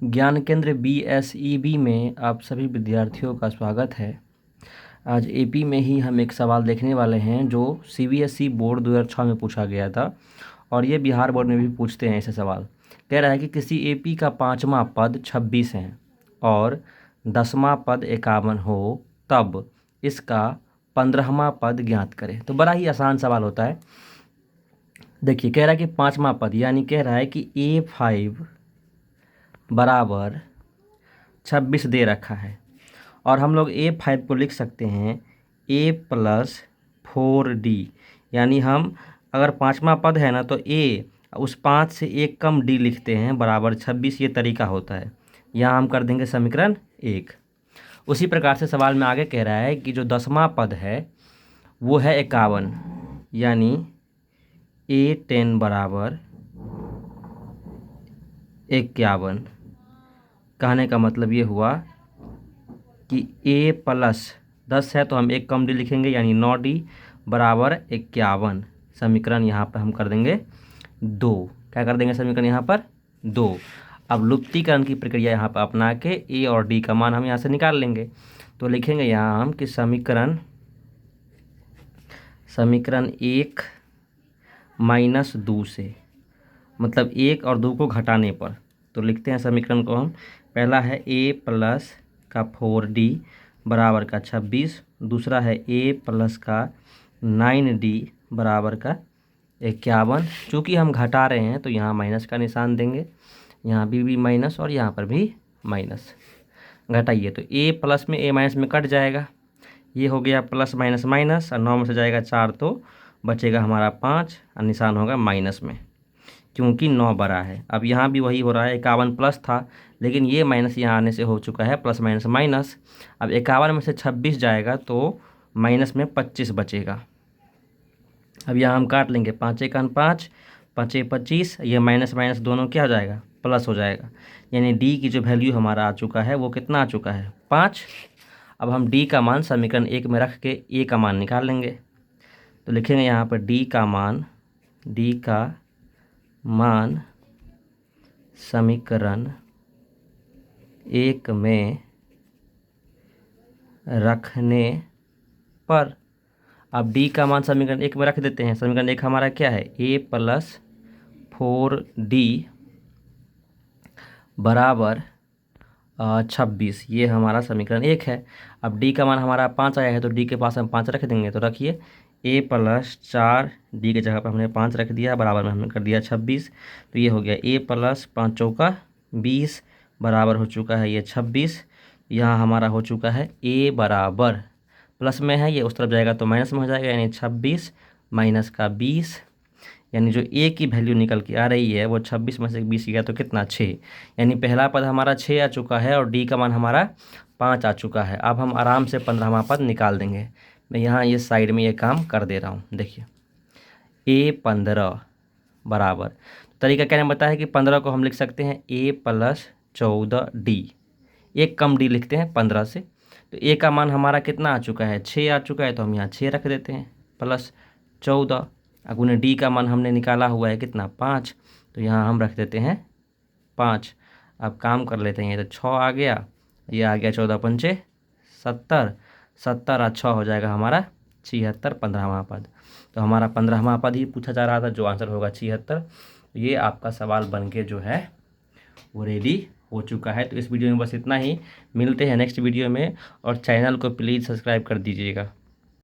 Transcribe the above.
ज्ञान केंद्र BSEB में आप सभी विद्यार्थियों का स्वागत है। आज AP में ही हम एक सवाल देखने वाले हैं जो CBSE बोर्ड 2006 में पूछा गया था और ये बिहार बोर्ड में भी पूछते हैं। ऐसे सवाल कह रहा है कि किसी AP का 5वां पद 26 है और 10वां पद 51 हो तब इसका 15वां पद ज्ञात करें। तो बड़ा ही आसान सवाल होता है। देखिए, कह रहा है कि 5वां पद, यानी कह रहा है कि A5 बराबर 26 दे रखा है और हम लोग A5 को लिख सकते हैं A+4D। यानी हम अगर 5वां पद है ना तो A उस 5 से एक कम D लिखते हैं बराबर 26। ये तरीका होता है। यहाँ हम कर देंगे समीकरण 1। उसी प्रकार से सवाल में आगे कह रहा है कि जो 10वां पद है वो है 51, यानी A10 बराबर 51। कहने का मतलब ये हुआ कि A+10 है तो हम एक कम D लिखेंगे, यानी 9D बराबर 51। समीकरण यहाँ पर हम कर देंगे 2। क्या कर देंगे समीकरण यहाँ पर 2। अब लुप्तीकरण की प्रक्रिया यहाँ पर अपना के A और D का मान हम यहाँ से निकाल लेंगे। तो लिखेंगे यहाँ हम कि समीकरण 1 - 2 से, मतलब 1 और 2 को घटाने पर। तो लिखते हैं समीकरण को हम। पहला है A+4D बराबर का 26, दूसरा है A+9D बराबर का 51। चूँकि हम घटा रहे हैं तो यहाँ माइनस का निशान देंगे, यहाँ भी माइनस और यहाँ पर भी माइनस। घटाइए तो A प्लस में A माइनस में कट जाएगा, ये हो गया प्लस माइनस माइनस, और 9 में से जाएगा 4 तो बचेगा हमारा 5 और निशान होगा माइनस में, क्योंकि 9 बड़ा है। अब यहाँ भी वही हो रहा है, 51 प्लस था लेकिन ये माइनस यहाँ आने से हो चुका है प्लस माइनस माइनस। अब 51 में से 26 जाएगा तो माइनस में 25 बचेगा। अब यहाँ हम काट लेंगे, 5 × 5, 5 × 25, ये माइनस माइनस दोनों क्या हो जाएगा, प्लस हो जाएगा। यानी D की जो वैल्यू हमारा आ चुका है वो कितना आ चुका है, 5। अब हम D का मान समीकरण 1 में रख के A का मान निकाल लेंगे। तो लिखेंगे यहाँ पर D का मान समीकरण 1 में रखने पर। अब D का मान समीकरण 1 में रख देते हैं। समीकरण 1 हमारा क्या है, A+4D बराबर 26। ये हमारा समीकरण 1 है। अब D का मान हमारा 5 आया है तो D के पास हम 5 रख देंगे। तो रखिए A+4D की जगह पर हमने 5 रख दिया, बराबर में हमने कर दिया 26। तो ये हो गया A+5 × 20 बराबर हो चुका है ये 26। यहाँ हमारा हो चुका है A बराबर, प्लस में है ये उस तरफ जाएगा तो माइनस में हो जाएगा, यानी 26 माइनस का 20, यानी जो A की वैल्यू निकल के आ रही है वो 26 में से 20 गया तो कितना, 6। यानी पहला पद हमारा 6 आ चुका है और D का मान हमारा 5 आ चुका है। अब हम आराम से 15वां पद निकाल देंगे। मैं यहाँ ये साइड में ये काम कर दे रहा हूँ। देखिए A15 बराबर, तरीका क्या बताया कि 15 को हम लिख सकते हैं A+14D, एक कम D लिखते हैं 15 से। तो A का मान हमारा कितना आ चुका है, 6 आ चुका है, तो हम यहाँ 6 रख देते हैं प्लस 14। अब उन्हें D का मान हमने निकाला हुआ है कितना, 5, तो यहाँ हम रख देते हैं 5। अब काम कर लेते हैं, ये तो 6 आ गया, ये आ गया 14 × 5 = 70, 70 और 6 हो जाएगा हमारा 76, 15वां पद। तो हमारा 15वां पद ही पूछा जा रहा था, जो आंसर होगा 76। ये आपका सवाल बन के जो है वो रेडी हो चुका है। तो इस वीडियो में बस इतना ही, मिलते हैं नेक्स्ट वीडियो में, और चैनल को प्लीज़ सब्सक्राइब कर दीजिएगा।